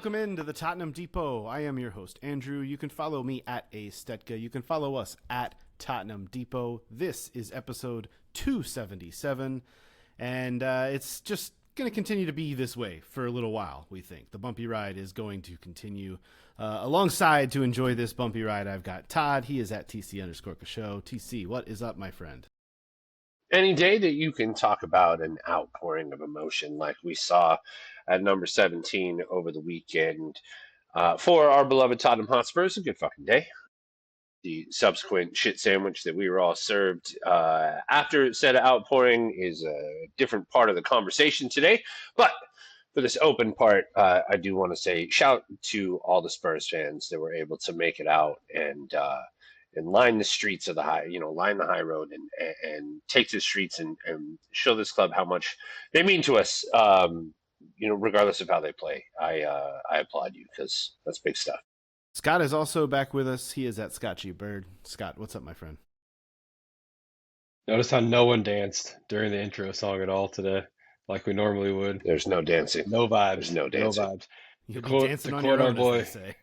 Welcome into the Tottenham Depot. I am your host, Andrew. You can follow me at Astetka. You can follow us at Tottenham Depot. This is episode 277, and it's just going to continue to be this way for a little while, we think. The bumpy ride is going to continue. Alongside to enjoy this bumpy ride, I've got Todd. He is at TC_Show. TC, what is up, my friend? Any day that you can talk about an outpouring of emotion like we saw at number 17 over the weekend for our beloved Tottenham Hotspurs, a good fucking day. The subsequent shit sandwich that we were all served after said outpouring is a different part of the conversation today. But for this open part, I do want to say shout to all the Spurs fans that were able to make it out and line the streets of the line the high road and take to the streets and show this club how much they mean to us, regardless of how they play. I applaud you because that's big stuff. Scott is also back with us. He is at Scott G. Bird. Scott, what's up, my friend? Notice how no one danced during the intro song at all today, like we normally would. There's no dancing. No vibes. There's no dancing. No vibes. You'll be dancing on your own, as they say.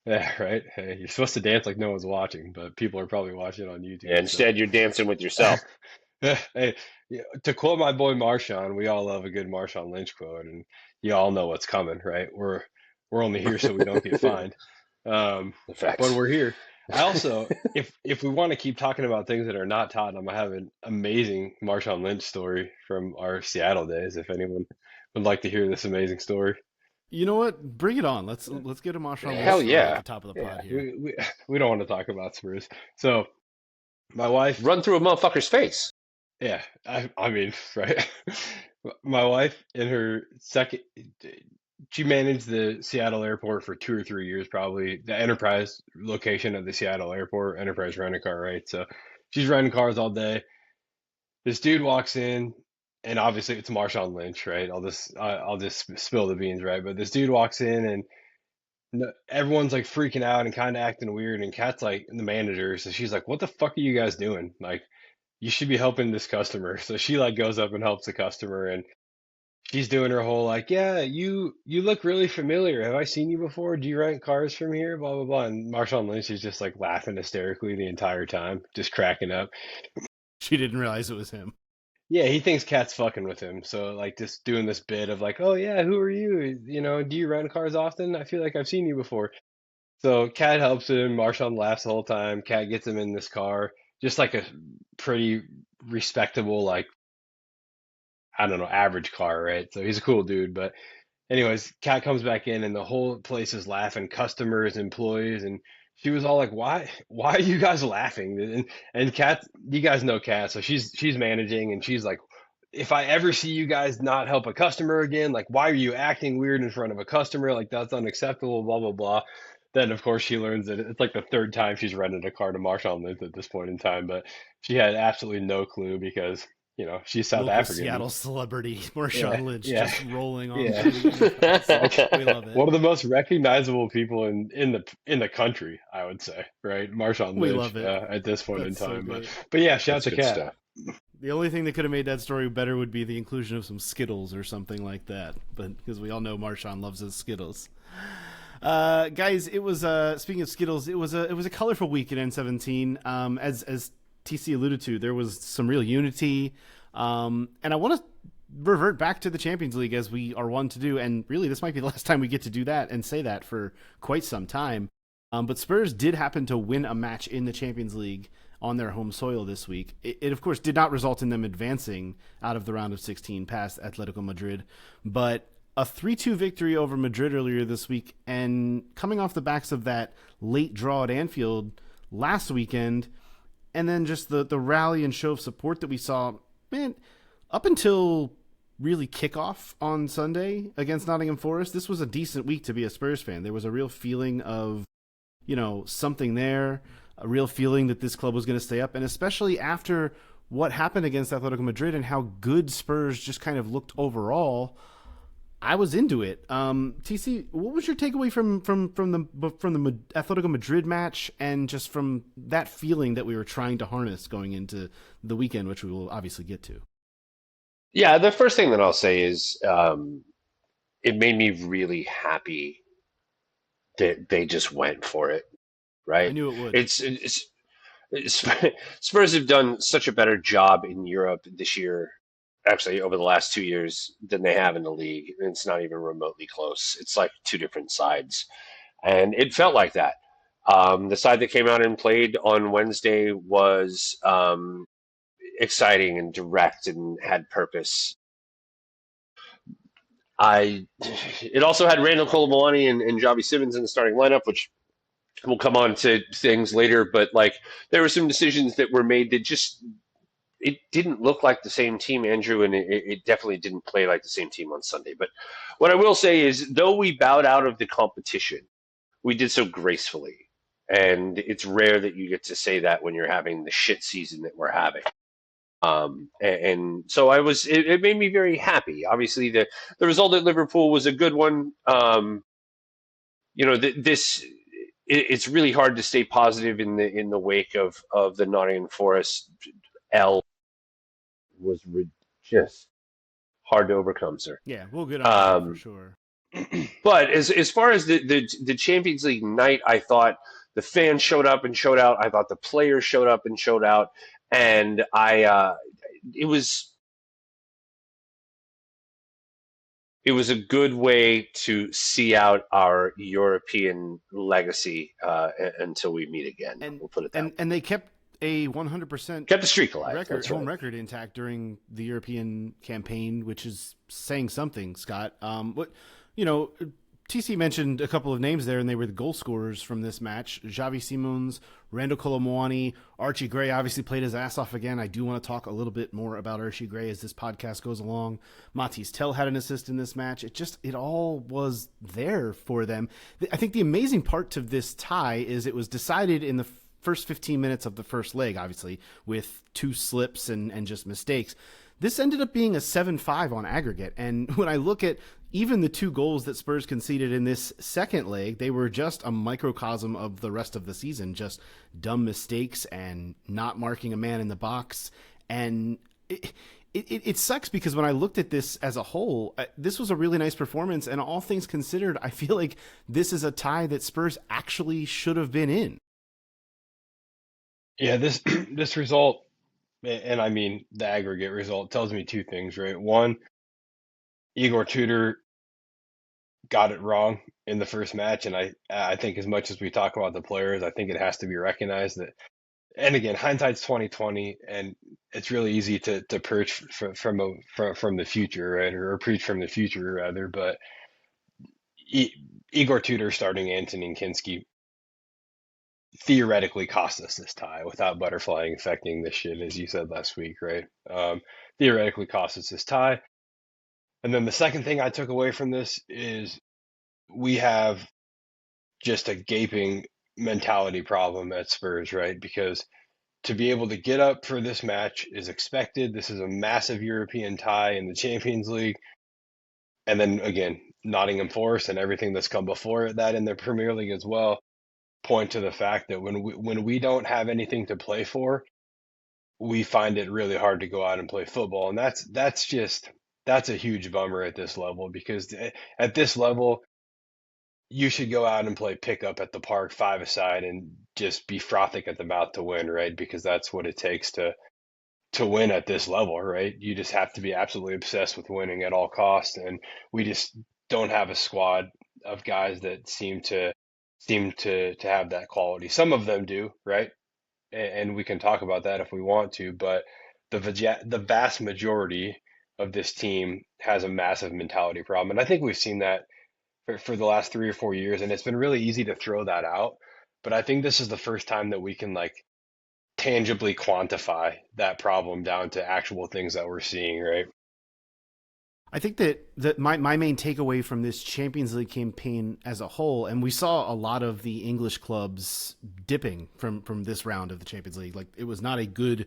Yeah, right. Hey, you're supposed to dance like no one's watching, but people are probably watching on YouTube. Yeah, instead, you're dancing with yourself. Hey, to quote my boy Marshawn, we all love a good Marshawn Lynch quote, and you all know what's coming, right? We're only here so we don't get fined. But we're here. I also, if we want to keep talking about things that are not Tottenham, I have an amazing Marshawn Lynch story from our Seattle days. If anyone would like to hear this amazing story. You know what? Bring it on. Let's get a Marshawn Hell yeah. at the top of the pod here. We don't want to talk about Spurs. So my wife run through a motherfucker's face. Yeah, I mean, right. My wife in her second, she managed the Seattle airport for 2 or 3 years, probably the enterprise location of the Seattle airport, enterprise rent-a-car, right? So she's renting cars all day. This dude walks in. And obviously it's Marshawn Lynch, right? I'll just spill the beans, right? But this dude walks in and everyone's like freaking out and kind of acting weird. And Kat's like the manager, so she's like, "What the fuck are you guys doing? Like, you should be helping this customer." So she like goes up and helps the customer, and she's doing her whole like, "Yeah, you look really familiar. Have I seen you before? Do you rent cars from here? Blah blah blah." And Marshawn Lynch is just like laughing hysterically the entire time, just cracking up. She didn't realize it was him. Yeah, he thinks Kat's fucking with him. So like just doing this bit of like, "Oh yeah, who are you? Do you rent cars often? I feel like I've seen you before." So Kat helps him. Marshawn laughs the whole time. Kat gets him in this car, just like a pretty respectable, like, I don't know, average car, right? So he's a cool dude. But anyways, Kat comes back in and the whole place is laughing, customers, employees, and she was all like, "Why are you guys laughing?" And Kat, you guys know Kat, so she's managing, and she's like, "If I ever see you guys not help a customer again, like, why are you acting weird in front of a customer? Like, that's unacceptable, blah, blah, blah." Then, of course, she learns that it's like the third time she's rented a car to Marshawn Lynch at this point in time, but she had absolutely no clue because, she's South African. Seattle celebrity Marshawn Lynch just rolling on. Yeah. We love it. One of the most recognizable people in the country, I would say, right? Marshawn Lynch. We love it. At this point That's in time, so but yeah, shout out to Kat. Stuff. The only thing that could have made that story better would be the inclusion of some Skittles or something like that. But because we all know Marshawn loves his Skittles. Guys, it was speaking of Skittles, it was a colorful week at N17. As TC alluded to, there was some real unity. And I want to revert back to the Champions League as we are wont to do. And really, this might be the last time we get to do that and say that for quite some time. But Spurs did happen to win a match in the Champions League on their home soil this week. It of course, did not result in them advancing out of the round of 16 past Atletico Madrid. But a 3-2 victory over Madrid earlier this week, and coming off the backs of that late draw at Anfield last weekend, and then just the rally and show of support that we saw, man, up until really kickoff on Sunday against Nottingham Forest, this was a decent week to be a Spurs fan. There was a real feeling of, something there, a real feeling that this club was going to stay up, and especially after what happened against Atletico Madrid and how good Spurs just kind of looked overall, I was into it. TC, what was your takeaway from the Atletico Madrid match and just from that feeling that we were trying to harness going into the weekend, which we will obviously get to? Yeah, the first thing that I'll say is it made me really happy that they just went for it, I right? knew it would. It's Spurs have done such a better job in Europe this year, actually over the last 2 years, than they have in the league. It's not even remotely close. It's like two different sides, and it felt like that. The side that came out and played on Wednesday was exciting and direct and had purpose. I It also had Randall Colomwani and Javi Simmons in the starting lineup, which we'll come on to things later. But like, there were some decisions that were made that just it didn't look like the same team, Andrew, and it definitely didn't play like the same team on Sunday. But what I will say is, though we bowed out of the competition, we did so gracefully, and it's rare that you get to say that when you're having the shit season that we're having. And so it made me very happy. Obviously, the result at Liverpool was a good one. It's really hard to stay positive in the wake of the Nottingham Forest L was just hard to overcome, sir. Yeah, we'll get on that for Um, sure. but as far as the Champions League night, I thought the fans showed up and showed out. I thought the players showed up and showed out, and it was it was a good way to see out our European legacy until we meet again. And We'll put it that way. and they kept a 100% Kept the streak alive. That's home right. record intact during the European campaign, which is saying something, Scott. TC mentioned a couple of names there, and they were the goal scorers from this match. Xavi Simons, Randall Colomwani, Archie Gray obviously played his ass off again. I do want to talk a little bit more about Archie Gray as this podcast goes along. Matisse Tell had an assist in this match. It all was there for them. I think the amazing part to this tie is it was decided in the first 15 minutes of the first leg, obviously, with two slips and just mistakes. This ended up being a 7-5 on aggregate. And when I look at even the two goals that Spurs conceded in this second leg, they were just a microcosm of the rest of the season, just dumb mistakes and not marking a man in the box. And it sucks because when I looked at this as a whole, this was a really nice performance. And all things considered, I feel like this is a tie that Spurs actually should have been in. Yeah, this this result, and I mean the aggregate result, tells me two things, right? One, Igor Tudor got it wrong in the first match, and I think as much as we talk about the players, I think it has to be recognized that. And again, hindsight's 2020, and it's really easy to perch from the future, right, or preach from the future rather. But Igor Tudor starting Anthony and Kinski theoretically cost us this tie without butterflying affecting this shit, as you said last week, right? Theoretically cost us this tie. And then the second thing I took away from this is we have just a gaping mentality problem at Spurs, right? Because to be able to get up for this match is expected. This is a massive European tie in the Champions League. And then again, Nottingham Forest and everything that's come before that in the Premier League as well point to the fact that when we don't have anything to play for, we find it really hard to go out and play football. And that's a huge bummer at this level, because at this level, you should go out and play pickup at the park, five-a-side, and just be frothing at the mouth to win, right? Because that's what it takes to win at this level, right? You just have to be absolutely obsessed with winning at all costs, and we just don't have a squad of guys that seem to have that quality. Some of them do, right? And we can talk about that if we want to, but the vast majority of this team has a massive mentality problem, and I think we've seen that for the last 3 or 4 years, and it's been really easy to throw that out. But I think this is the first time that we can like tangibly quantify that problem down to actual things that we're seeing, right? I think that my main takeaway from this Champions League campaign as a whole, and we saw a lot of the English clubs dipping from this round of the Champions League. Like, it was not a good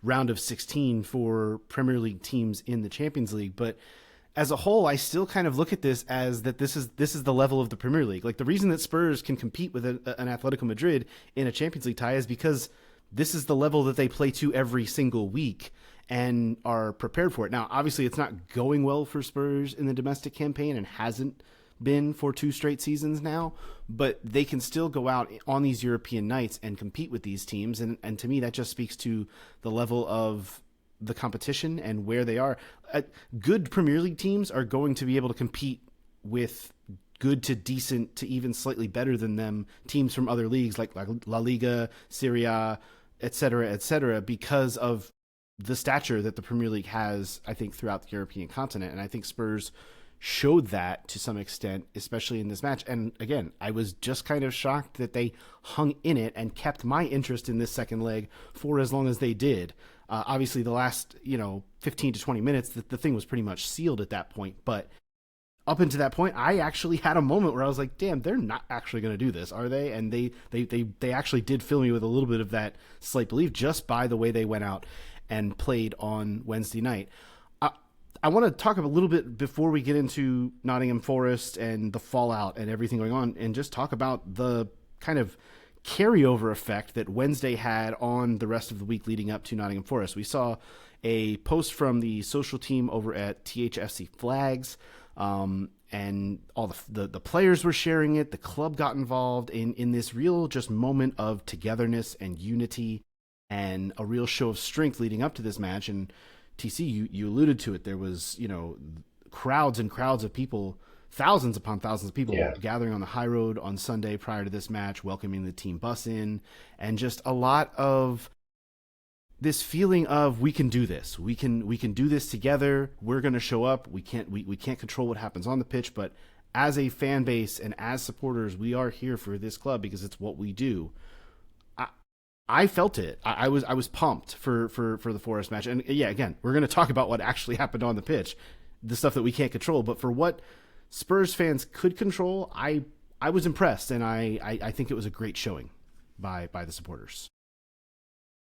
round of 16 for Premier League teams in the Champions League, but as a whole, I still kind of look at this as that this is the level of the Premier League. Like, the reason that Spurs can compete with an Atletico Madrid in a Champions League tie is because this is the level that they play to every single week. and are prepared for it. Now, obviously, it's not going well for Spurs in the domestic campaign and hasn't been for 2 straight seasons now, but they can still go out on these European nights and compete with these teams. And to me, that just speaks to the level of the competition and where they are. Good Premier League teams are going to be able to compete with good to decent to even slightly better than them teams from other leagues like La Liga, Serie A, et cetera, because of the stature that the Premier League has, I think, throughout the European continent. And I think Spurs showed that to some extent, especially in this match. And again, I was just kind of shocked that they hung in it and kept my interest in this second leg for as long as they did. Obviously, the last 15 to 20 minutes, the thing was pretty much sealed at that point. But up until that point, I actually had a moment where I was like, damn, they're not actually going to do this, are they? And they actually did fill me with a little bit of that slight belief just by the way they went out and played on Wednesday night. I want to talk a little bit before we get into Nottingham Forest and the fallout and everything going on, and just talk about the kind of carryover effect that Wednesday had on the rest of the week leading up to Nottingham Forest. We saw a post from the social team over at THFC Flags, and all the players were sharing it. The club got involved in this real just moment of togetherness and unity and a real show of strength leading up to this match. And TC, you alluded to it. There was, crowds and crowds of people, thousands upon thousands of people gathering on the high road on Sunday prior to this match, welcoming the team bus in, and just a lot of this feeling of we can do this. We can do this together. We're going to show up. We can't control what happens on the pitch, but as a fan base and as supporters, we are here for this club because it's what we do. I felt it. I was pumped for the Forest match. And yeah, again, we're going to talk about what actually happened on the pitch, the stuff that we can't control. But for what Spurs fans could control, I was impressed, and I think it was a great showing by the supporters.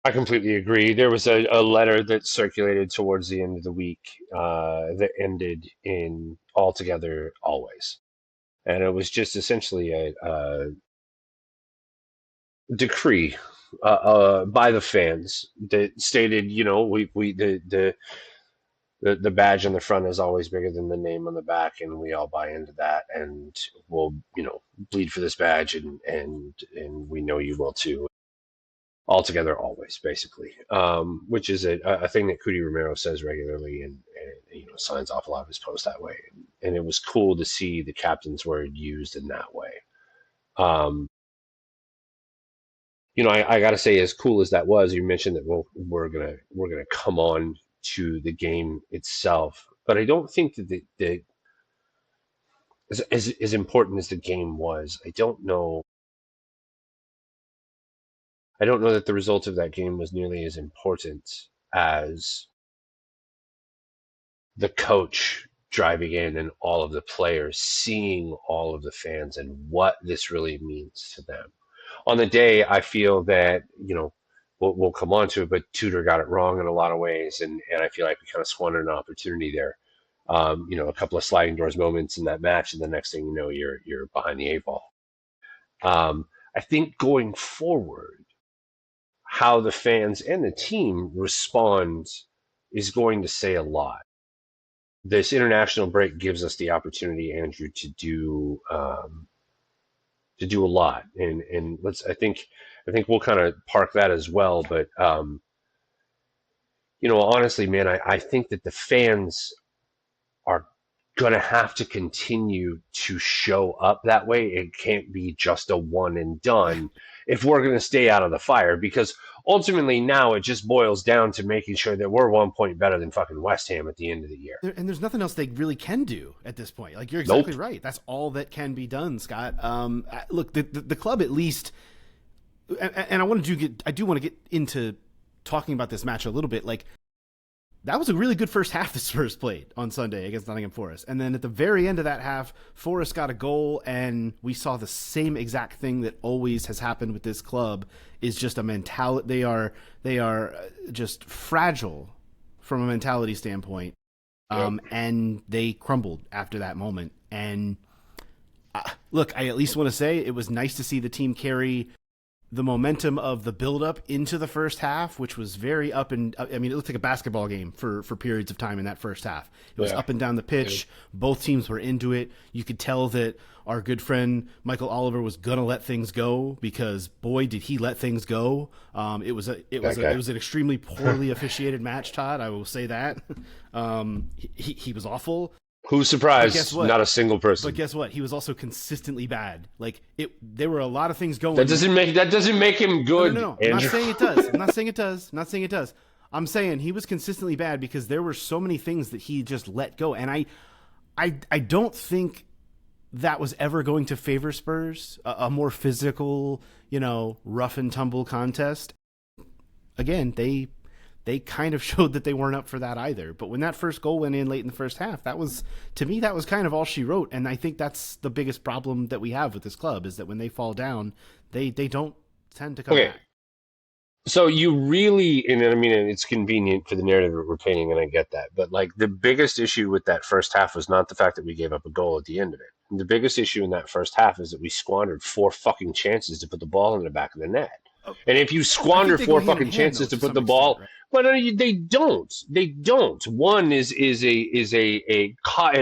I completely agree. There was a letter that circulated towards the end of the week that ended in "all together, always," and it was just essentially a decree by the fans that stated, the badge on the front is always bigger than the name on the back, and we all buy into that, and we'll bleed for this badge, and we know you will too. All together, always, basically, which is a thing that Cudi Romero says regularly, and signs off a lot of his posts that way. And it was cool to see the captain's word used in that way. I got to say, as cool as that was, you mentioned that we're gonna come on to the game itself, but I don't think that as important as the game was, I don't know that the result of that game was nearly as important as the coach driving in and all of the players seeing all of the fans and what this really means to them. On the day, I feel that, we'll come on to it, but Tudor got it wrong in a lot of ways, and I feel like we kind of squandered an opportunity there. A couple of sliding doors moments in that match, and the next thing you know, you're behind the 8 ball. I think going forward, how the fans and the team respond is going to say a lot. This international break gives us the opportunity, Andrew, to do a lot, and I think we'll kind of park that as well. But honestly, man, I think that the fans are gonna have to continue to show up that way. It can't be just a one and done if we're gonna stay out of the fire, because ultimately now it just boils down to making sure that we're 1 point better than fucking West Ham at the end of the year. And there's nothing else they really can do at this point. Like, you're exactly Nope. right. That's all that can be done, Scott. Look, the club at least, and I do want to get into talking about this match a little bit. Like, that was a really good first half the Spurs played on Sunday against Nottingham Forest. And then at the very end of that half, Forest got a goal, and we saw the same exact thing that always has happened with this club, is just a mentality. They are just fragile from a mentality standpoint. And they crumbled after that moment. And look, I at least want to say it was nice to see the team carry the momentum of the build-up into the first half, which was very up and I mean, it looked like a basketball game for periods of time in that first half. It was Yeah. up and down the pitch. Both teams were into it. You could tell that our good friend Michael Oliver was gonna let things go because boy, did he let things go. It was an extremely poorly officiated match, Todd. I will say that. He was awful. Who's surprised? Not a single person. But guess what? He was also consistently bad. Like there were a lot of things going. That doesn't make him good. No. I'm not saying it does. I'm not saying it does. I'm saying he was consistently bad because there were so many things that he just let go, and I don't think that was ever going to favor Spurs. A more physical, rough and tumble contest. Again, they kind of showed that they weren't up for that either. But when that first goal went in late in the first half, that was kind of all she wrote. And I think that's the biggest problem that we have with this club is that when they fall down, they don't tend to come back. So you really, and I mean, it's convenient for the narrative that we're painting, and I get that. But like the biggest issue with that first half was not the fact that we gave up a goal at the end of it. The biggest issue in that first half is that we squandered 4 fucking chances to put the ball in the back of the net. And if you squander 4 fucking chances to put the ball, well, no, they don't. They don't. One it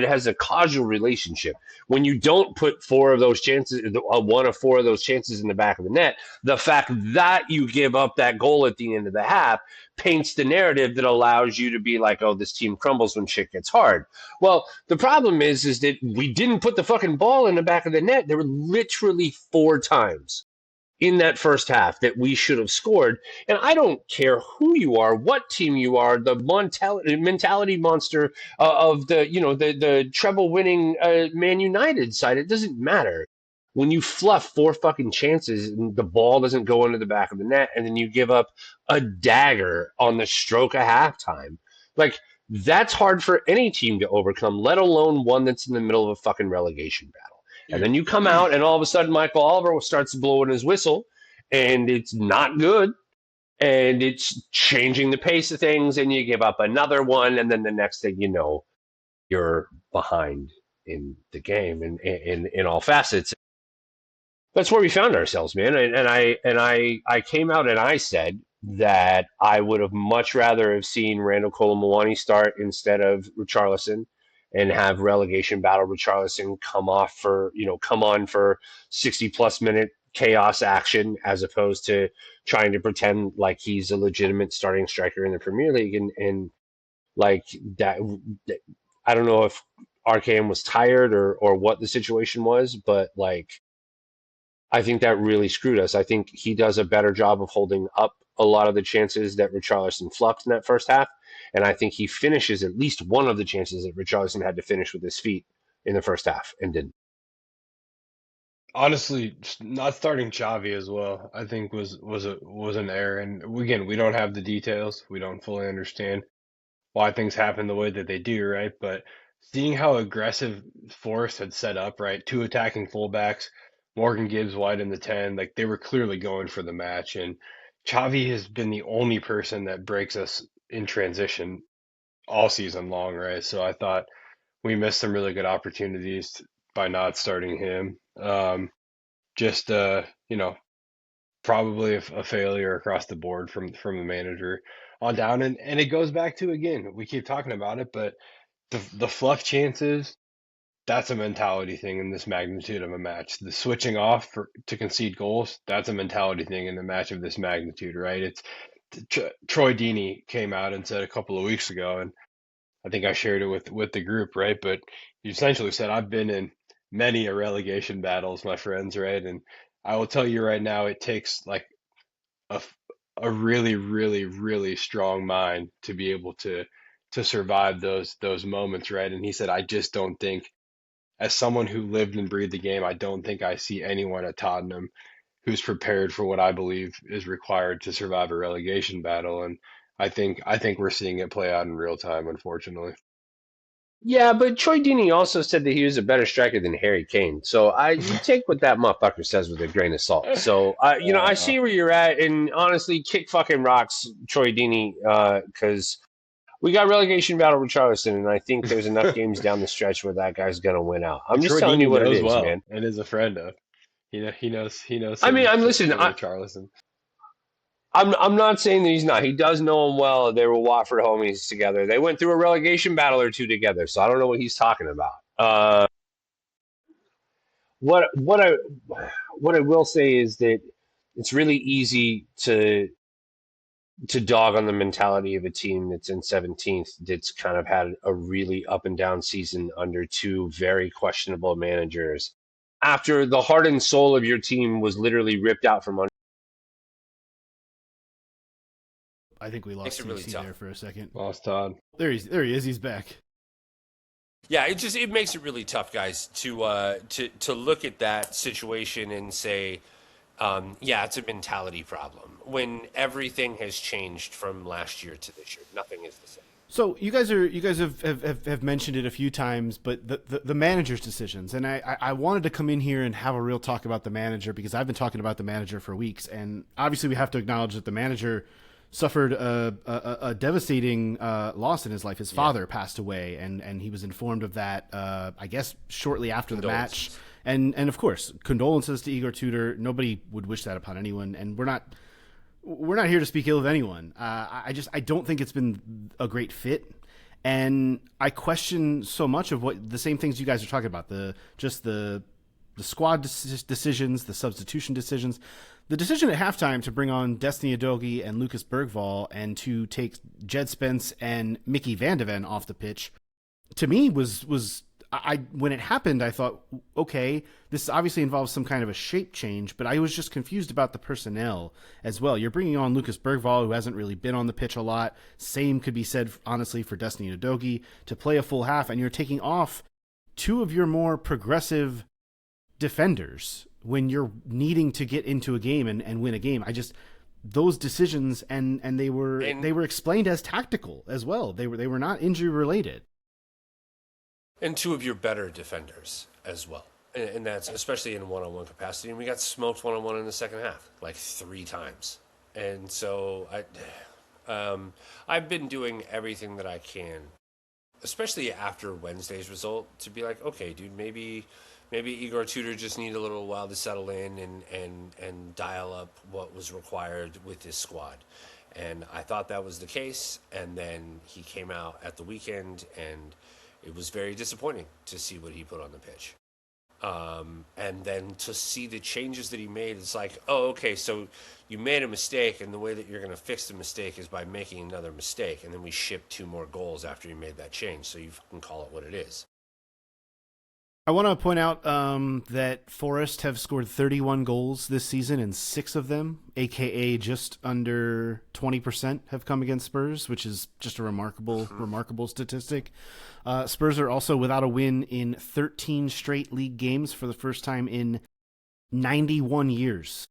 has a causal relationship. When you don't put 4 of those chances, 1 of 4 of those chances in the back of the net, the fact that you give up that goal at the end of the half paints the narrative that allows you to be like, oh, this team crumbles when shit gets hard. Well, the problem is that we didn't put the fucking ball in the back of the net. There were literally 4 times in that first half that we should have scored. And I don't care who you are, what team you are, the mentality monster of the treble winning Man United side. It doesn't matter. When you fluff 4 fucking chances and the ball doesn't go into the back of the net and then you give up a dagger on the stroke of halftime, like that's hard for any team to overcome, let alone one that's in the middle of a fucking relegation battle. And then you come out, and all of a sudden, Michael Oliver starts blowing his whistle, and it's not good, and it's changing the pace of things, and you give up another one, and then the next thing you know, you're behind in the game, and in all facets. That's where we found ourselves, man. And I came out and I said that I would have much rather have seen Randall Colomwani start instead of Richarlison, and have relegation battle Richarlison come on for 60+ minute chaos action as opposed to trying to pretend like he's a legitimate starting striker in the Premier League. And like that, I don't know if RKM was tired or what the situation was, but like, I think that really screwed us. I think he does a better job of holding up a lot of the chances that Richarlison fluffed in that first half. And I think he finishes at least one of the chances that Richarlison had to finish with his feet in the first half and didn't. Honestly, not starting Xavi as well, I think was an error. And again, we don't have the details. We don't fully understand why things happen the way that they do, right? But seeing how aggressive Forest had set up, right? 2 attacking fullbacks, Morgan Gibbs wide in the 10, like they were clearly going for the match. And Xavi has been the only person that breaks us in transition all season long, right? So I thought we missed some really good opportunities by not starting him. Probably a failure across the board from the manager on down. And it goes back to, again, we keep talking about it, but the fluff chances, that's a mentality thing in this magnitude of a match. The switching off to concede goals, that's a mentality thing in a match of this magnitude, right? It's Troy Deeney came out and said a couple of weeks ago, and I think I shared it with the group, right? But he essentially said, I've been in many a relegation battles, my friends, right? And I will tell you right now, it takes like a really, really, really strong mind to be able to survive those moments, right? And he said, I just don't think, as someone who lived and breathed the game, I don't think I see anyone at Tottenham who's prepared for what I believe is required to survive a relegation battle. And I think we're seeing it play out in real time, unfortunately. Yeah, but Troy Deeney also said that he was a better striker than Harry Kane. So you take what that motherfucker says with a grain of salt. So I see where you're at, and honestly, kick fucking rocks, Troy Deeney, because we got relegation battle with Richarlison, and I think there's enough games down the stretch where that guy's gonna win out. I'm just telling you what it is, man. And is a friend of. He knows I mean, listen. Sir Richarlison. I'm not saying that he's not. He does know him well. They were Watford homies together. They went through a relegation battle or two together. So I don't know what he's talking about. What what I what I will say is that it's really easy to dog on the mentality of a team that's in 17th, that's kind of had a really up and down season under two very questionable managers. After the heart and soul of your team was literally ripped out from under. I think we Makes lost it really CC tough. there for a second. Lost Todd. There he is. He's back. Yeah, it makes it really tough, guys, to look at that situation and say, yeah, it's a mentality problem when everything has changed from last year to this year. Nothing is the same. So you guys have mentioned it a few times, but the manager's decisions, and I wanted to come in here and have a real talk about the manager, because I've been talking about the manager for weeks, and obviously we have to acknowledge that the manager suffered a devastating loss in his life. His father passed away, and he was informed of that, I guess, shortly after the match. And of course, condolences to Igor Tudor. Nobody would wish that upon anyone, and we're not here to speak ill of anyone. I don't think it's been a great fit, and I question so much of what the same things you guys are talking about. The squad decisions, the substitution decisions, the decision at halftime to bring on Destiny Udogie and Lucas Bergvall and to take Jed Spence and Mickey Van de Ven off the pitch, to me was when it happened, I thought, okay, this obviously involves some kind of a shape change, but I was just confused about the personnel as well. You're bringing on Lucas Bergvall, who hasn't really been on the pitch a lot. Same could be said, honestly, for Destiny Udogie, to play a full half, and you're taking off two of your more progressive defenders when you're needing to get into a game and win a game. Those decisions, and they were explained as tactical as well. They were not injury related. And two of your better defenders as well. And that's especially in one-on-one capacity. And we got smoked one-on-one in the second half, like 3 times. And so I've been doing everything that I can, especially after Wednesday's result, to be like, okay, dude, maybe Igor Tudor just need a little while to settle in and dial up what was required with this squad. And I thought that was the case. And then he came out at the weekend, and it was very disappointing to see what he put on the pitch. And then to see the changes that he made, it's like, oh, okay, so you made a mistake, and the way that you're going to fix the mistake is by making another mistake. And then we shipped 2 more goals after you made that change, so you can call it what it is. I want to point out that Forest have scored 31 goals this season, and 6 of them, aka just under 20%, have come against Spurs, which is just a remarkable statistic. Spurs are also without a win in 13 straight league games for the first time in 91 years.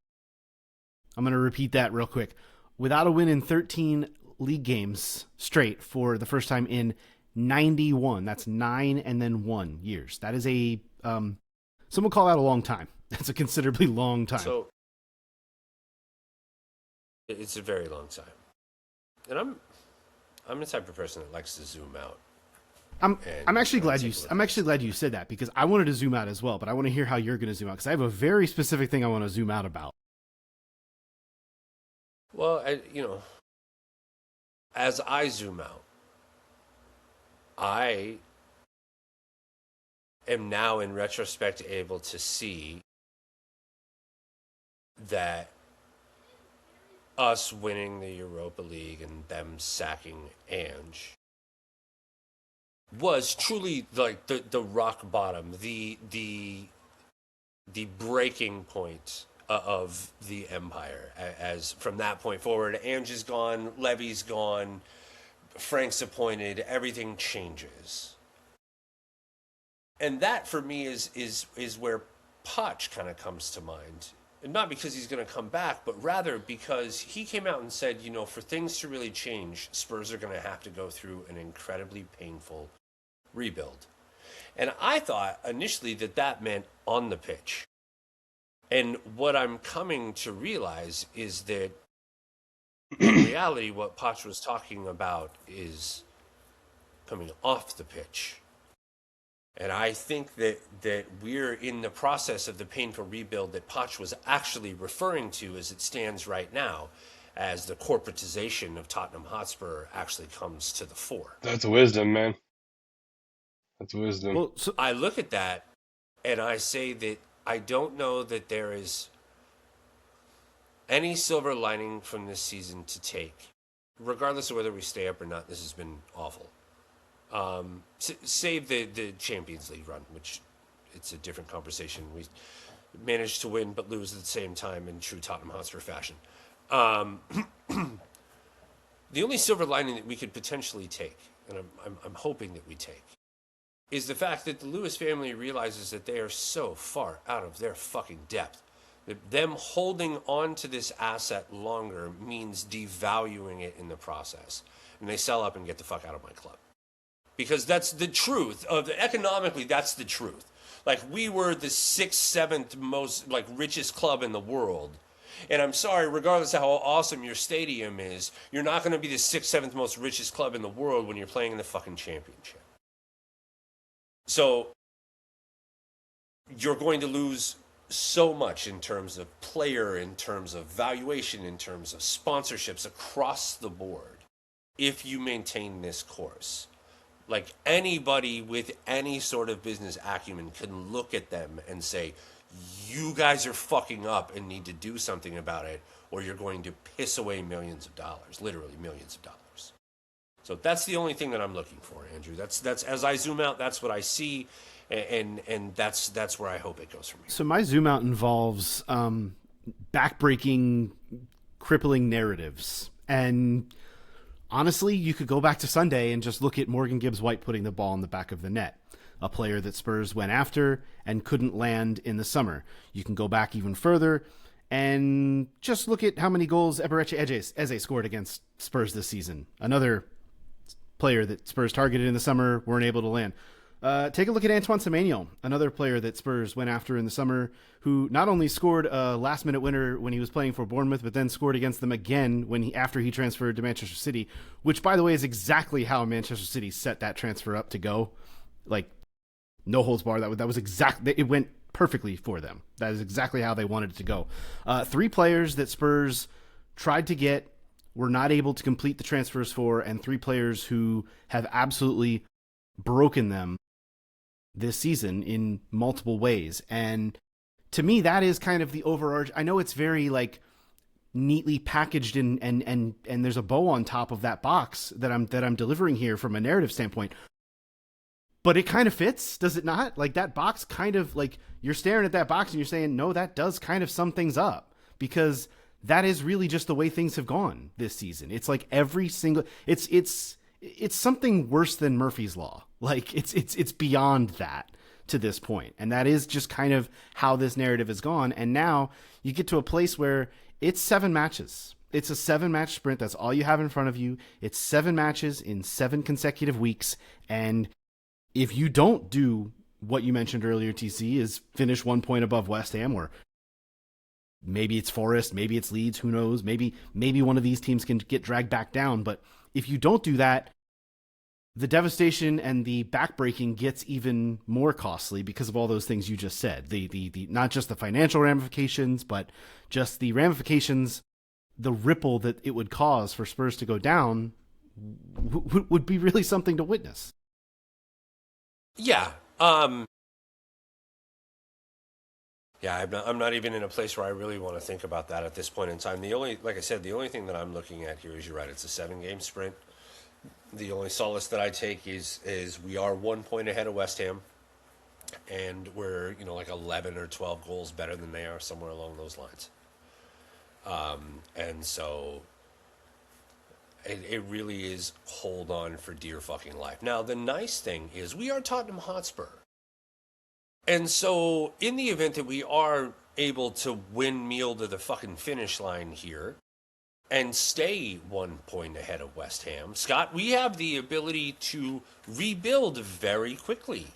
I'm going to repeat that real quick. Without a win in 13 league games straight for the first time in 91. That's 9 and then 1 years. That is a some would call that a long time. That's a considerably long time. So it's a very long time. And I'm the type of person that likes to zoom out. I'm actually glad you said that, because I wanted to zoom out as well, but I want to hear how you're going to zoom out, because I have a very specific thing I want to zoom out about. Well, as I zoom out, I am now in retrospect able to see that us winning the Europa League and them sacking Ange was truly like the rock bottom, the breaking point of the empire. As from that point forward, Ange is gone, Levy's gone, Frank's appointed, everything changes. And that for me is where Poch kind of comes to mind. And not because he's going to come back, but rather because he came out and said, for things to really change, Spurs are going to have to go through an incredibly painful rebuild. And I thought initially that meant on the pitch. And what I'm coming to realize is that in reality, what Poch was talking about is coming off the pitch And I think that we're in the process of the painful rebuild that Poch was actually referring to as it stands right now, as the corporatization of Tottenham Hotspur actually comes to the fore. That's wisdom, man. That's wisdom. Well, so, I look at that and I say that I don't know that there is any silver lining from this season to take, regardless of whether we stay up or not. This has been awful. Save the Champions League run, which it's a different conversation. We managed to win but lose at the same time in true Tottenham Hotspur fashion. The only silver lining that we could potentially take, and I'm hoping that we take, is the fact that the Lewis family realizes that they are so far out of their fucking depth that them holding on to this asset longer means devaluing it in the process. And they sell up and get the fuck out of my club. Because that's the truth. Economically, that's the truth. Like, we were the 6th, 7th most, like, richest club in the world. And I'm sorry, regardless of how awesome your stadium is, you're not going to be the 6th, 7th most richest club in the world when you're playing in the fucking championship. So, you're going to lose so much in terms of player, in terms of valuation, in terms of sponsorships across the board if you maintain this course. Like, anybody with any sort of business acumen can look at them and say, you guys are fucking up and need to do something about it, or you're going to piss away millions of dollars, literally millions of dollars. So that's the only thing that I'm looking for, Andrew. That's as I zoom out, that's what I see, and that's where I hope it goes from here. So my zoom out involves backbreaking, crippling narratives. And honestly, you could go back to Sunday and just look at Morgan Gibbs-White putting the ball in the back of the net, a player that Spurs went after and couldn't land in the summer. You can go back even further and just look at how many goals Eberechi Eze scored against Spurs this season. Another player that Spurs targeted in the summer, weren't able to land. Take a look at Antoine Semenyo, another player that Spurs went after in the summer, who not only scored a last-minute winner when he was playing for Bournemouth, but then scored against them again after he transferred to Manchester City, which, by the way, is exactly how Manchester City set that transfer up to go. Like, no holds barred. That was exactly, it went perfectly for them. That is exactly how they wanted it to go. 3 players that Spurs tried to get, were not able to complete the transfers for, and 3 players who have absolutely broken them this season in multiple ways. And to me, that is kind of the overarching. I know it's very like neatly packaged and there's a bow on top of that box that I'm delivering here from a narrative standpoint. But it kind of fits, does it not? Like, that box kind of, like, you're staring at that box and you're saying, no, that does kind of sum things up, because that is really just the way things have gone this season. It's like every single, it's something worse than Murphy's Law. Like, it's beyond that to this point. And that is just kind of how this narrative has gone. And now you get to a place where it's 7 matches. It's a 7-match sprint. That's all you have in front of you. It's 7 matches in 7 consecutive weeks. And if you don't do what you mentioned earlier, TC, is finish 1 point above West Ham, or maybe it's Forest, maybe it's Leeds, who knows? Maybe one of these teams can get dragged back down. But if you don't do that, the devastation and the backbreaking gets even more costly because of all those things you just said. The not just the financial ramifications, but just the ramifications, the ripple that it would cause for Spurs to go down would be really something to witness. Yeah. Yeah, I'm not even in a place where I really want to think about that at this point in time. Like I said, the only thing that I'm looking at here is, you're right, it's a 7-game sprint. The only solace that I take is we are 1 point ahead of West Ham, and we're, like 11 or 12 goals better than they are, somewhere along those lines. And so it really is hold on for dear fucking life. Now, the nice thing is we are Tottenham Hotspur. And so in the event that we are able to windmill to the fucking finish line here and stay 1 point ahead of West Ham, Scott, we have the ability to rebuild very quickly,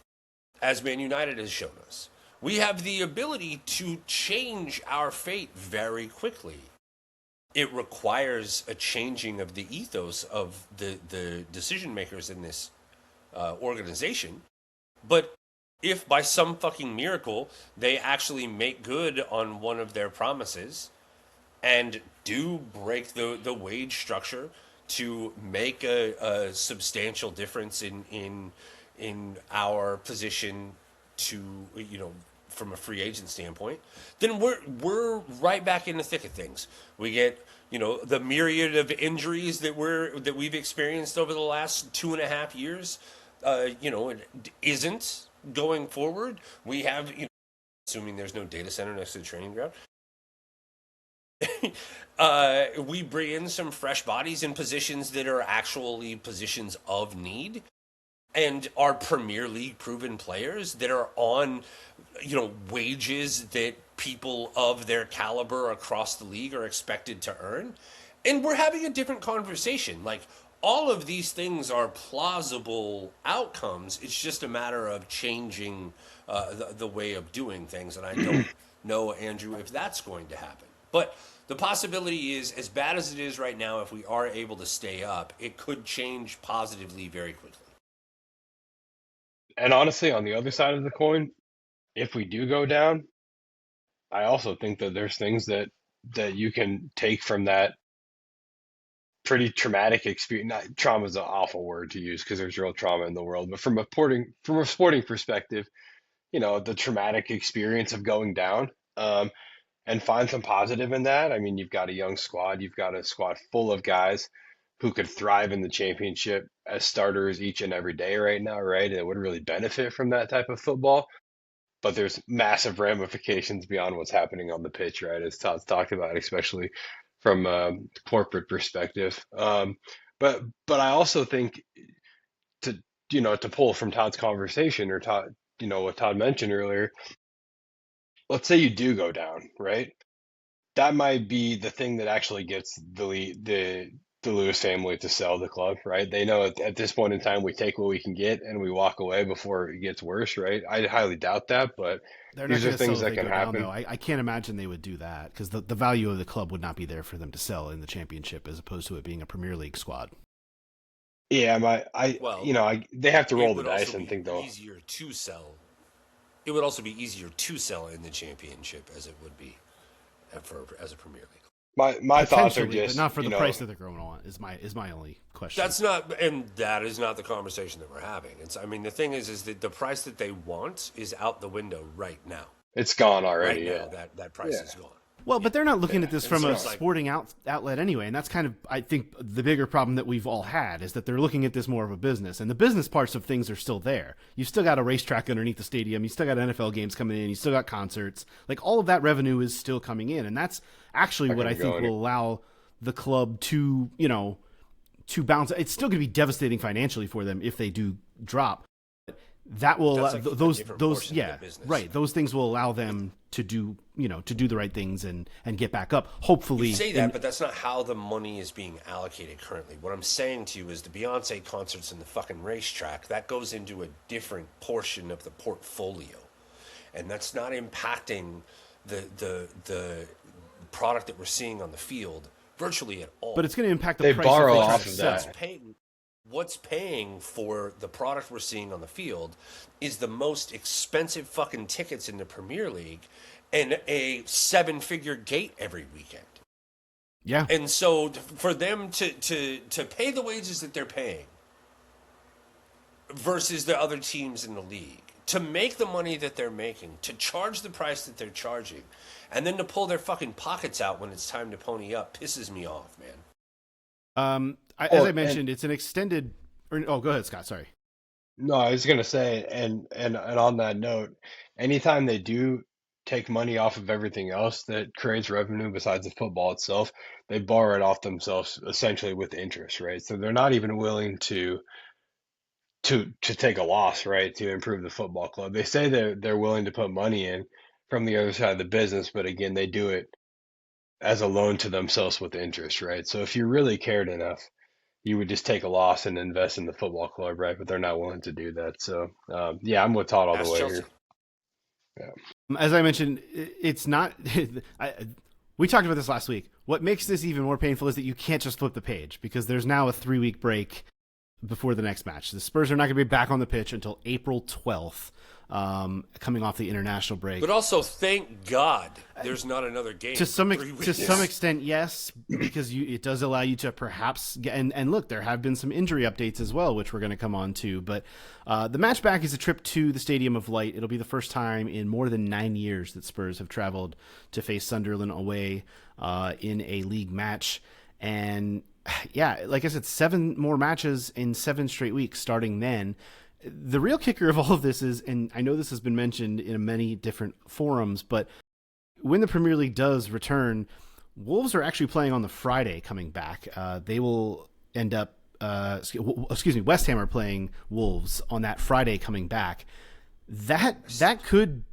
as Man United has shown us. We have the ability to change our fate very quickly. It requires a changing of the ethos of the decision makers in this organization. But if by some fucking miracle they actually make good on one of their promises and do break the wage structure to make a substantial difference in our position to, from a free agent standpoint, then we're right back in the thick of things. We get, the myriad of injuries that we've experienced over the last 2.5 years. It isn't going forward. We have, assuming there's no data center next to the training ground. We bring in some fresh bodies in positions that are actually positions of need, and are Premier League proven players that are on, wages that people of their caliber across the league are expected to earn. And we're having a different conversation. Like, all of these things are plausible outcomes. It's just a matter of changing the way of doing things. And I don't know, Andrew, if that's going to happen. But the possibility is, as bad as it is right now, if we are able to stay up, it could change positively very quickly. And honestly, on the other side of the coin, if we do go down, I also think that there's things that you can take from that pretty traumatic experience. Not, trauma is an awful word to use because there's real trauma in the world, but from a sporting perspective, the traumatic experience of going down, and find some positive in that. I mean, you've got a young squad, you've got a squad full of guys who could thrive in the championship as starters each and every day right now, right? And it would really benefit from that type of football. But there's massive ramifications beyond what's happening on the pitch, right? As Todd's talked about, especially from a corporate perspective. But I also think to pull from Todd's conversation, or Todd, what Todd mentioned earlier, let's say you do go down, right? That might be the thing that actually gets the Lewis family to sell the club, right? They know at this point in time we take what we can get and we walk away before it gets worse, right? I highly doubt that, but They're not these are going to things sell that if they can go down, happen. though. I can't imagine they would do that because the value of the club would not be there for them to sell in the championship as opposed to it being a Premier League squad. Yeah, they have to roll the would dice also and be think they'll. easier to sell. It would also be easier to sell in the championship as it would be as a Premier League. My thoughts are Potentially, just, but not for the price that they're going on. Is my only question. That is not the conversation that we're having. The thing is that the price that they want is out the window right now. It's gone already. Right now, that price is gone. Well, but they're not looking at this from so a it's like- sporting outlet anyway, and that's kind of, I think, the bigger problem that we've all had is that they're looking at this more of a business, and the business parts of things are still there. You've still got a racetrack underneath the stadium, you still got NFL games coming in, you still got concerts, like all of that revenue is still coming in, and that's actually what I think will allow the club to, to bounce. It's still going to be devastating financially for them if they do drop. That will allow those right. Those things will allow them to do the right things and get back up. Hopefully, you say that, but that's not how the money is being allocated currently. What I'm saying to you is the Beyonce concerts and the fucking racetrack that goes into a different portion of the portfolio, and that's not impacting the product that we're seeing on the field virtually at all. But it's going to impact the they price borrow of off of that. What's paying for the product we're seeing on the field is the most expensive fucking tickets in the Premier League and a 7-figure gate every weekend. Yeah. And so for them to pay the wages that they're paying versus the other teams in the league, to make the money that they're making, to charge the price that they're charging, and then to pull their fucking pockets out when it's time to pony up pisses me off, man. As I mentioned, it's an extended. Go ahead, Scott. Sorry. No, I was gonna say, and on that note, anytime they do take money off of everything else that creates revenue besides the football itself, they borrow it off themselves essentially with interest, right? So they're not even willing to take a loss, right, to improve the football club. They say they're willing to put money in from the other side of the business, but again, they do it as a loan to themselves with interest, right? So if you really cared enough, you would just take a loss and invest in the football club, right? But they're not willing to do that. So, I'm with Todd all the way Chelsea. here. Yeah. As I mentioned, it's not. We talked about this last week. What makes this even more painful is that you can't just flip the page because there's now a 3-week break before the next match. The Spurs are not going to be back on the pitch until April 12th, coming off the international break. But also, thank God there's not another game to some for 3 weeks. to some extent, yes, because it does allow you to perhaps get, and look, there have been some injury updates as well, which we're going to come on to. But the match back is a trip to the Stadium of Light. It'll be the first time in more than 9 years that Spurs have traveled to face Sunderland away in a league match. And yeah, like I said, 7 more matches in 7 straight weeks starting then. The real kicker of all of this is, and I know this has been mentioned in many different forums, but when the Premier League does return, Wolves are actually playing on the Friday coming back. They will end up, West Ham are playing Wolves on that Friday coming back. That could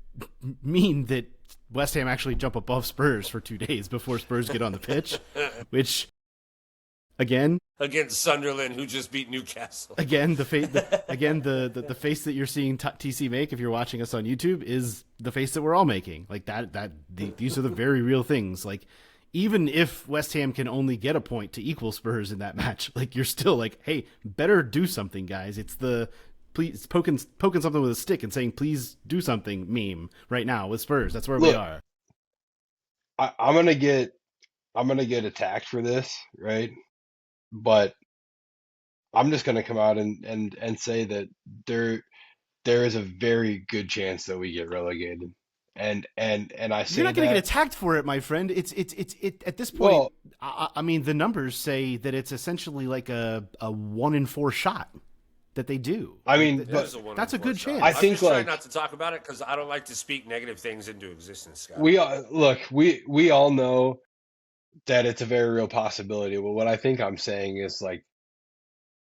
mean that West Ham actually jump above Spurs for 2 days before Spurs get on the pitch, which, again, against Sunderland, who just beat Newcastle. Again, the face that you're seeing TC make if you're watching us on YouTube is the face that we're all making. Like these are the very real things. Like, even if West Ham can only get a point to equal Spurs in that match, like, you're still like, hey, better do something, guys. It's the please poking something with a stick and saying please do something meme right now with Spurs. That's where we are. I'm gonna get attacked for this, right? But I'm just gonna come out and say that there is a very good chance that we get relegated. And I say you're not going to that, get attacked for it, my friend. It's at this point. Well, I mean, the numbers say that it's essentially like a 1 in 4 shot that they do. I mean, that's a good chance. I think, I'm just trying not to talk about it because I don't like to speak negative things into existence, Scott. We all know that it's a very real possibility. But what I think I'm saying is, like,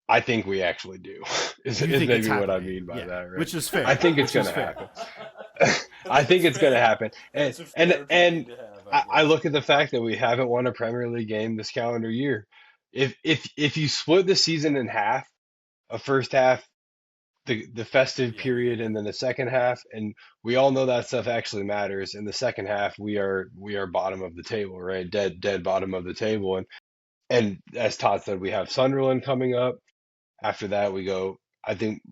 I think we actually do. is maybe what I mean by that, right? Which is fair. I think it's going to happen. I think it's going to happen. And I look at the fact that we haven't won a Premier League game this calendar year. If you split the season in half, a first half, the festive period, and then the second half, and we all know that stuff actually matters. In the second half, we are bottom of the table, right? Dead bottom of the table. And as Todd said, we have Sunderland coming up. After that, we go. I think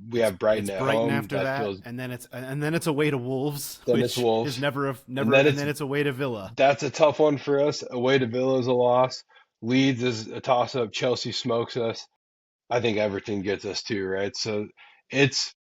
we have Brighton at Brighton home. after that, and then it's away to Wolves. Then it's Wolves. Is never, and then it's away to Villa. That's a tough one for us. Away to Villa is a loss. Leeds is a toss up. Chelsea smokes us. I think Everton gets us too, right? So it's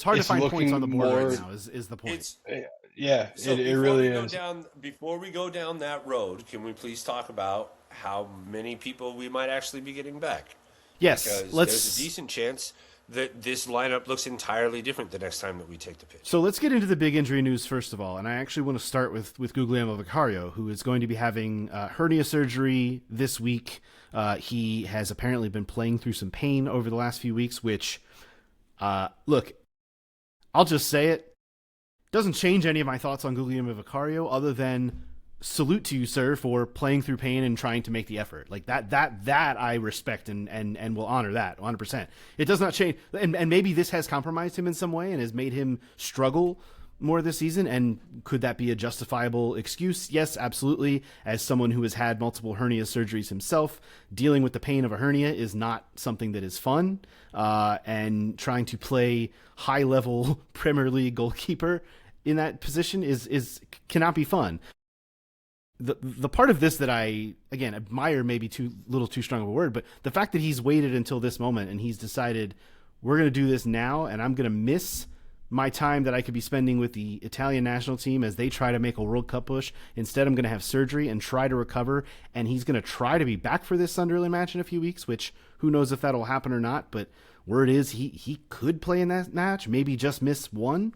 hard to find points on the board right now. Is the point? So it really is. Before we go down that road, can we please talk about how many people we might actually be getting back? Yes, because there's a decent chance that this lineup looks entirely different the next time that we take the pitch. So let's get into the big injury news first of all, and I actually want to start with Guglielmo Vicario, who is going to be having hernia surgery this week. He has apparently been playing through some pain over the last few weeks, which, look, I'll just say it, doesn't change any of my thoughts on Guglielmo Vicario other than salute to you, sir, for playing through pain and trying to make the effort. Like that I respect and will honor that 100%. It does not change. And maybe this has compromised him in some way and has made him struggle more this season. And could that be a justifiable excuse? Yes, absolutely. As someone who has had multiple hernia surgeries himself, dealing with the pain of a hernia is not something that is fun. And trying to play high level Premier League goalkeeper in that position cannot be fun. The part of this that I, again, admire, maybe too strong of a word, but the fact that he's waited until this moment and he's decided we're going to do this now, and I'm going to miss my time that I could be spending with the Italian national team as they try to make a World Cup push. Instead, I'm going to have surgery and try to recover, and he's going to try to be back for this Sunderland match in a few weeks, which who knows if that'll happen or not, but word is he could play in that match, maybe just miss one.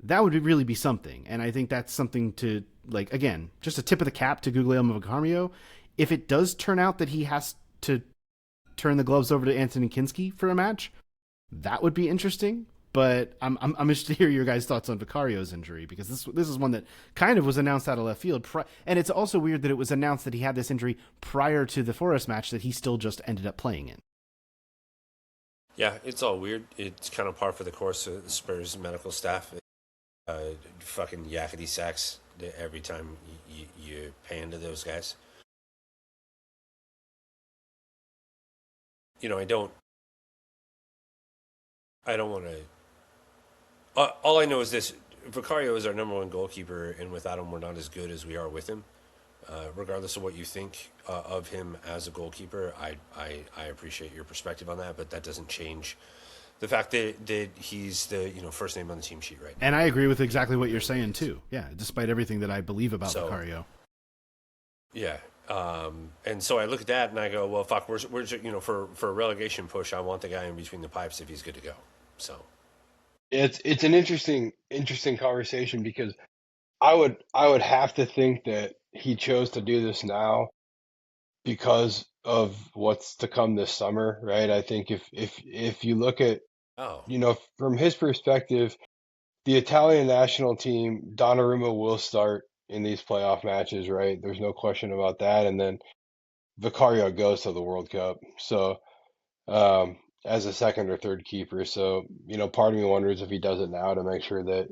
That would really be something, and I think that's something to, like, again, just a tip of the cap to Guglielmo Vicario. If it does turn out that he has to turn the gloves over to Anthony Kinski for a match, that would be interesting. But I'm interested to hear your guys' thoughts on Vicario's injury, because this is one that kind of was announced out of left field, and it's also weird that it was announced that he had this injury prior to the Forest match that he still just ended up playing in. Yeah, it's all weird. It's kind of par for the course of the Spurs medical staff. Fucking yakety sacks every time you pay into those guys. I don't want to. All I know is this: Vicario is our number one goalkeeper, and without him, we're not as good as we are with him. Regardless of what you think of him as a goalkeeper, I appreciate your perspective on that, but that doesn't change the fact that he's the first name on the team sheet right now. And I agree with exactly what you're saying too. Yeah, despite everything that I believe about Vicario. Yeah, and so I look at that and I go, well, fuck, we're for a relegation push, I want the guy in between the pipes if he's good to go. So it's an interesting conversation because I would have to think that he chose to do this now because of what's to come this summer, right? I think if you look at from his perspective, the Italian national team, Donnarumma will start in these playoff matches, right? There's no question about that. And then Vicario goes to the World Cup. So as a second or third keeper. So, part of me wonders if he does it now to make sure that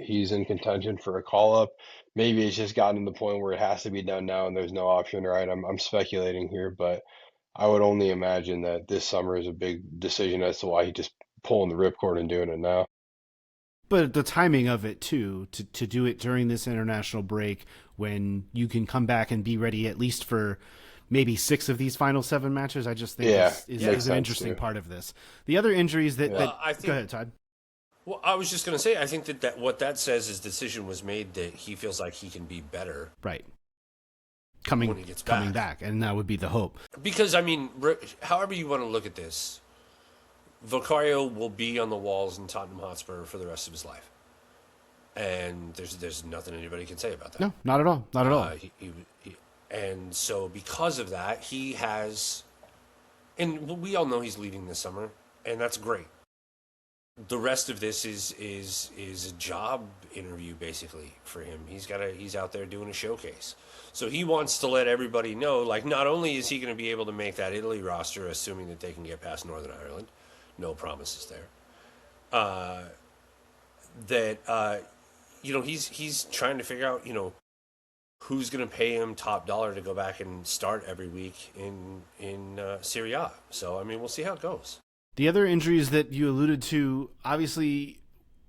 he's in contention for a call up. Maybe it's just gotten to the point where it has to be done now and there's no option, right? I'm speculating here, but I would only imagine that this summer is a big decision as to why he just pulling the ripcord and doing it now. But the timing of it too, to do it during this international break when you can come back and be ready at least for maybe 6 of these final 7 matches, I just think is an interesting part of this. The other injuries that I think, go ahead, Todd. Well, I was just going to say, I think that what that says is the decision was made that he feels like he can be better. Right. When he gets coming back, and that would be the hope. Because, I mean, however you want to look at this, Vicario will be on the walls in Tottenham Hotspur for the rest of his life. And there's nothing anybody can say about that. No, not at all. Not at all. And so because of that, he has, and we all know he's leaving this summer, and that's great. The rest of this is a job interview basically for him. He's out there doing a showcase. So he wants to let everybody know, like, not only is he going to be able to make that Italy roster, assuming that they can get past Northern Ireland, no promises there. He's trying to figure out, who's going to pay him top dollar to go back and start every week in Serie A. So, I mean, we'll see how it goes. The other injuries that you alluded to, obviously,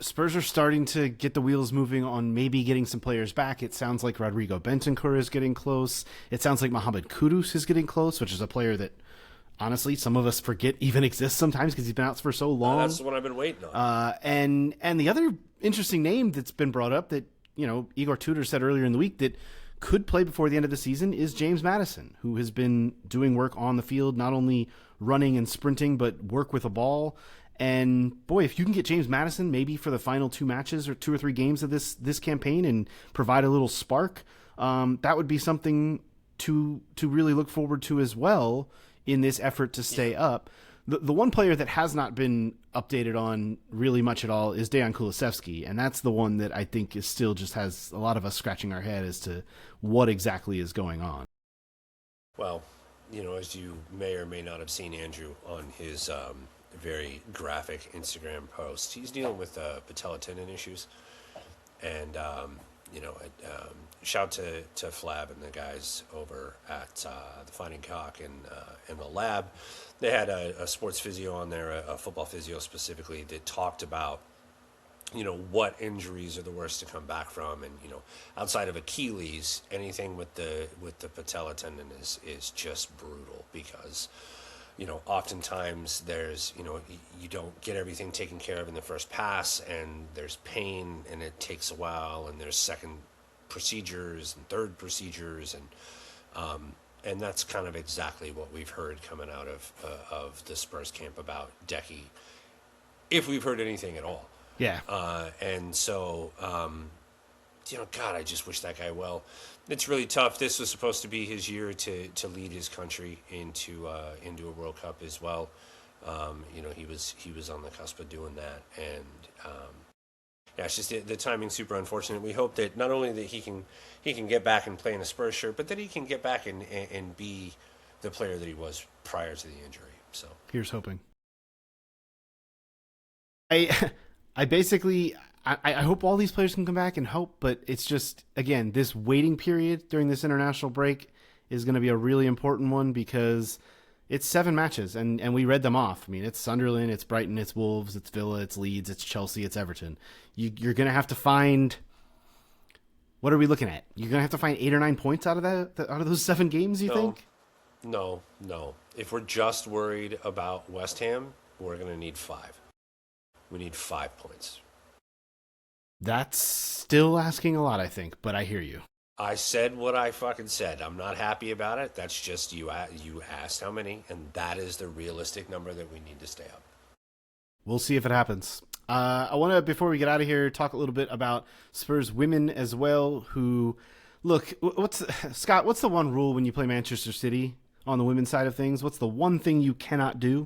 Spurs are starting to get the wheels moving on maybe getting some players back. It sounds like Rodrigo Bentancur is getting close. It sounds like Mohamed Kudus is getting close, which is a player that, honestly, some of us forget even exists sometimes because he's been out for so long. That's the one I've been waiting on. And the other interesting name that's been brought up that, Igor Tudor said earlier in the week that could play before the end of the season is James Maddison, who has been doing work on the field, not only running and sprinting, but work with a ball. And boy, if you can get James Maddison maybe for the final 2 matches or 2 or 3 games of this campaign and provide a little spark, that would be something to really look forward to as well in this effort to stay up. The one player that has not been updated on really much at all is Dejan Kulusevski, and that's the one that I think is still just has a lot of us scratching our head as to what exactly is going on. Well, as you may or may not have seen Andrew on his very graphic Instagram post, he's dealing with patella tendon issues, and shout to Flab and the guys over at the Finding Cock and the lab. They had a sports physio on there, a football physio specifically, that talked about, what injuries are the worst to come back from, and outside of Achilles, anything with the patella tendon is just brutal because, oftentimes there's, you don't get everything taken care of in the first pass, and there's pain, and it takes a while, and there's second procedures and third procedures, and that's kind of exactly what we've heard coming out of the Spurs camp about Decky, if we've heard anything at all. Yeah. And so, God, I just wish that guy well. It's really tough. This was supposed to be his year to lead his country into a World Cup as well. He was on the cusp of doing that, and it's just the timing's super unfortunate. We hope that not only that he can get back and play in a Spurs shirt, but that he can get back and be the player that he was prior to the injury. So here's hoping. I basically hope all these players can come back and help, but it's just, again, this waiting period during this international break is going to be a really important one because It's 7 matches, and we read them off. I mean, it's Sunderland, it's Brighton, it's Wolves, it's Villa, it's Leeds, it's Chelsea, it's Everton. You're going to have to find. What are we looking at? You're going to have to find 8 or 9 points out of those 7 games, you think? No. If we're just worried about West Ham, we're going to need 5. We need 5 points. That's still asking a lot, I think, but I hear you. I said what I fucking said. I'm not happy about it. That's just you asked how many, and that is the realistic number that we need to stay up. We'll see if it happens. I want to, before we get out of here, talk a little bit about Spurs Women as well, who, look, Scott, what's the one rule when you play Manchester City on the women's side of things? What's the one thing you cannot do?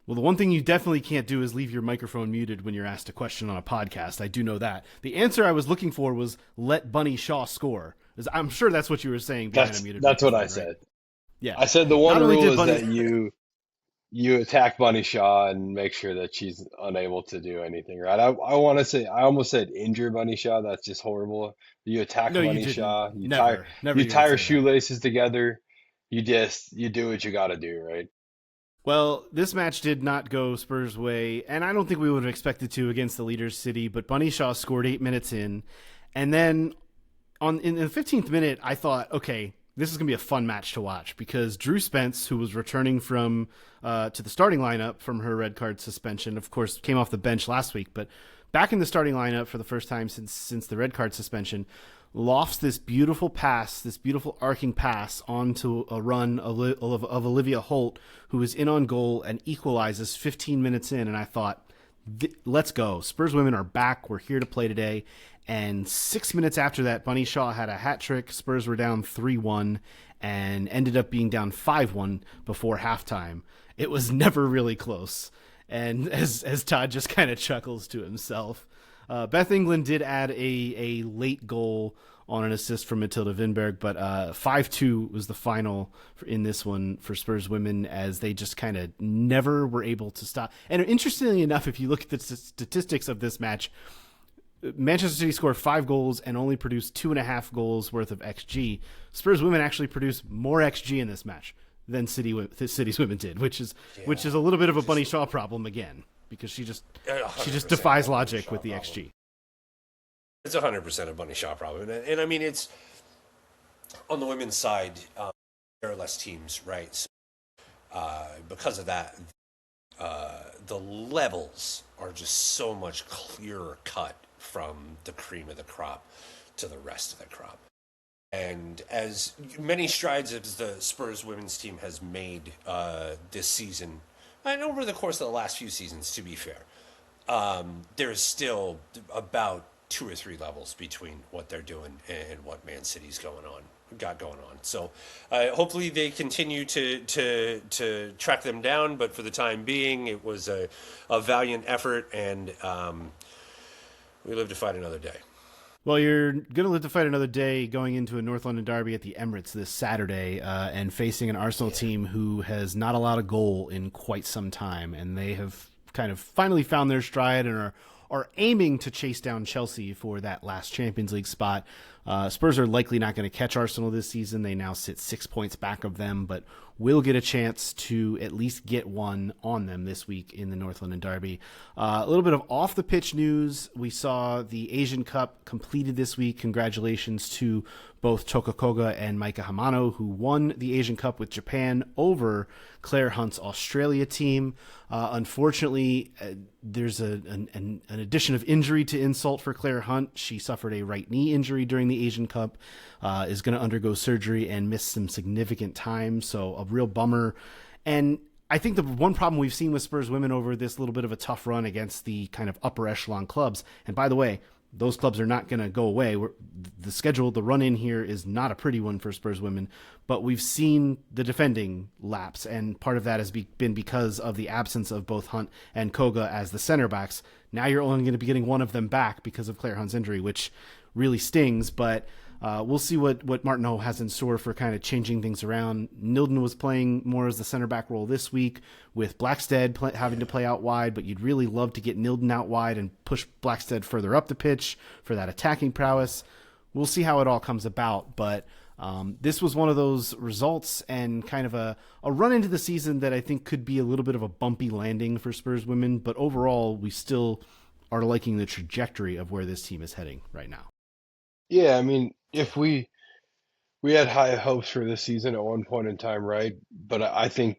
Well, the one thing you definitely can't do is leave your microphone muted when you're asked a question on a podcast. I do know that. The answer I was looking for was let Bunny Shaw score. I'm sure that's what you were saying. That's what I said. Yeah. I said the one rule is Bunny... that you attack Bunny Shaw and make sure that she's unable to do anything right. I want to say, I almost said injure Bunny Shaw. That's just horrible. You attack Bunny Shaw. You tie her shoelaces together. You do what you got to do, right? Well, this match did not go Spurs' way, and I don't think we would have expected to against the leaders City, but Bunny Shaw scored 8 minutes in, and then in the 15th minute, I thought, okay, this is going to be a fun match to watch, because Drew Spence, who was returning from to the starting lineup from her red card suspension, of course, came off the bench last week, but back in the starting lineup for the first time since the red card suspension, lofts this beautiful pass, this beautiful arcing pass onto a run of Olivia Holt, who is in on goal and equalizes 15 minutes in. And I thought, let's go. Spurs Women are back. We're here to play today. And 6 minutes after that, Bunny Shaw had a hat trick. Spurs were down 3-1 and ended up being down 5-1 before halftime. It was never really close. And as Todd just kind of chuckles to himself, Beth England did add a late goal on an assist from Matilda Vinberg, but 5-2 was the final in this one for Spurs Women, as they just kind of never were able to stop. And interestingly enough, if you look at the statistics of this match, Manchester City scored 5 goals and only produced 2.5 goals worth of XG. Spurs Women actually produced more XG in this match than City's Women did, which is a little bit of a Bunny Shaw problem again, because she just defies logic with the XG. It's 100% a Bunny Shaw problem, and I mean, it's on the women's side. There are less teams, right? So, because of that, the levels are just so much clearer cut from the cream of the crop to the rest of the crop. And as many strides as the Spurs women's team has made this season, and over the course of the last few seasons, to be fair, there is still about 2 or 3 levels between what they're doing and what Man City's got going on. So hopefully they continue to track them down, but for the time being, it was a valiant effort, and we live to fight another day. Well, you're going to live to fight another day going into a North London derby at the Emirates this Saturday and facing an Arsenal team who has not allowed a goal in quite some time, and they have kind of finally found their stride and are aiming to chase down Chelsea for that last Champions League spot. Spurs are likely not going to catch Arsenal this season. They now sit 6 points back of them, but will get a chance to at least get one on them this week in the North London derby. A little bit of off-the-pitch news. We saw the Asian Cup completed this week. Congratulations to both Toka Koga and Maika Hamano, who won the Asian Cup with Japan over Claire Hunt's Australia team. Unfortunately, there's an addition of injury to insult for Claire Hunt. She suffered a right knee injury during the Asian Cup, is going to undergo surgery and miss some significant time. So a real bummer. And I think the one problem we've seen with Spurs Women over this little bit of a tough run against the kind of upper echelon clubs, and by the way, those clubs are not going to go away. The schedule, the run in here is not a pretty one for Spurs Women, but we've seen the defending lapse, and part of that has been because of the absence of both Hunt and Koga as the center backs. Now you're only going to be getting one of them back because of Claire Hunt's injury, which really stings, but we'll see what Martineau has in store for kind of changing things around. Nilden was playing more as the center back role this week, with Blackstead having to play out wide, but you'd really love to get Nilden out wide and push Blackstead further up the pitch for that attacking prowess. We'll see how it all comes about, but This was one of those results and kind of a run into the season that I think could be a little bit of a bumpy landing for Spurs Women, but overall we still are liking the trajectory of where this team is heading right now. Yeah, I mean, if we had high hopes for this season at one point in time, right? But I think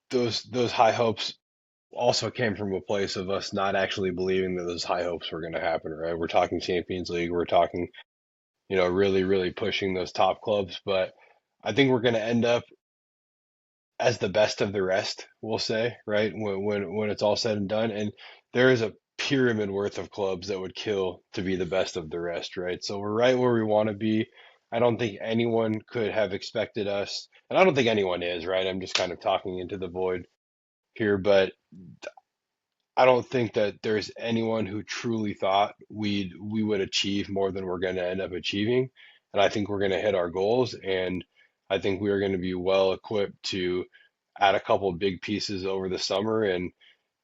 those high hopes also came from a place of us not actually believing that those high hopes were going to happen, right? We're talking Champions League, we're talking, really, really pushing those top clubs, but I think we're going to end up as the best of the rest, we'll say, right? When it's all said and done, and there is a pyramid worth of clubs that would kill to be the best of the rest, right? So we're right where we want to be. I don't think anyone could have expected us, and I don't think anyone is, right? I'm just kind of talking into the void here, but I don't think that there's anyone who truly thought we would achieve more than we're going to end up achieving. And I think we're going to hit our goals, and I think we are going to be well equipped to add a couple of big pieces over the summer and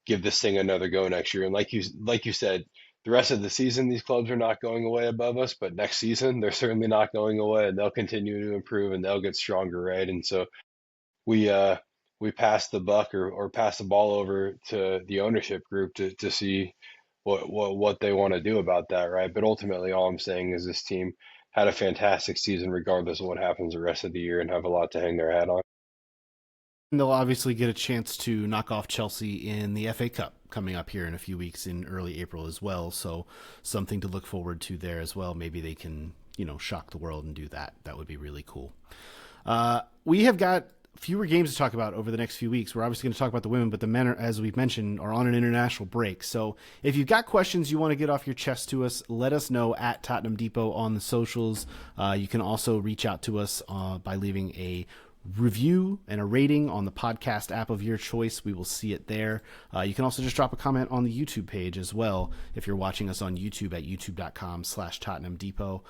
give this thing another go next year. And like you said, the rest of the season, these clubs are not going away above us, but next season they're certainly not going away, and they'll continue to improve and they'll get stronger, right? And so we we pass the buck or pass the ball over to the ownership group to see what they want to do about that, right? But ultimately, all I'm saying is this team had a fantastic season, regardless of what happens the rest of the year, and have a lot to hang their hat on. And they'll obviously get a chance to knock off Chelsea in the FA Cup coming up here in a few weeks in early April as well. So something to look forward to there as well. Maybe they can, shock the world and do that. That would be really cool. We have got fewer games to talk about over the next few weeks. We're obviously going to talk about the women, but the men, as we've mentioned, are on an international break. So if you've got questions you want to get off your chest to us, let us know at Tottenham Depot on the socials. You can also reach out to us by leaving a review and a rating on the podcast app of your choice. We will see it there. You can also just drop a comment on the YouTube page as well if you're watching us on YouTube at youtube.com/Tottenham Depot.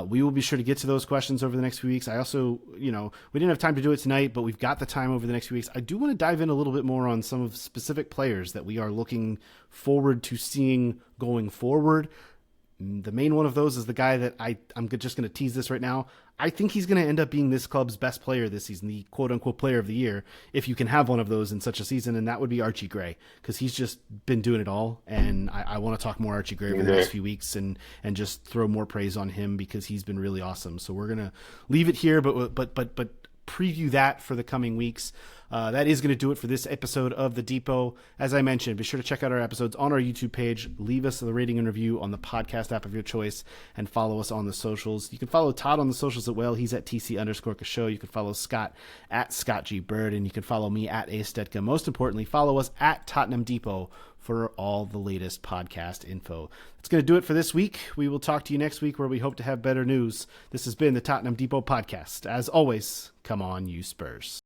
We will be sure to get to those questions over the next few weeks. I also, we didn't have time to do it tonight, but we've got the time over the next few weeks. I do want to dive in a little bit more on some of specific players that we are looking forward to seeing going forward. The main one of those is the guy that I'm just going to tease this right now. I think he's going to end up being this club's best player this season, the quote-unquote player of the year, if you can have one of those in such a season, and that would be Archie Gray, because he's just been doing it all, and I want to talk more Archie Gray over the next few weeks and just throw more praise on him because he's been really awesome. So we're going to leave it here, but preview that for the coming weeks. That is going to do it for this episode of The Depot. As I mentioned, be sure to check out our episodes on our YouTube page. Leave us a rating and review on the podcast app of your choice, and follow us on the socials. You can follow Todd on the socials as well. He's at TC_Show. You can follow Scott at Scott G. Bird, and you can follow me at A. Stetka. Most importantly, follow us at Tottenham Depot for all the latest podcast info. That's going to do it for this week. We will talk to you next week, where we hope to have better news. This has been the Tottenham Depot podcast. As always, come on, you Spurs.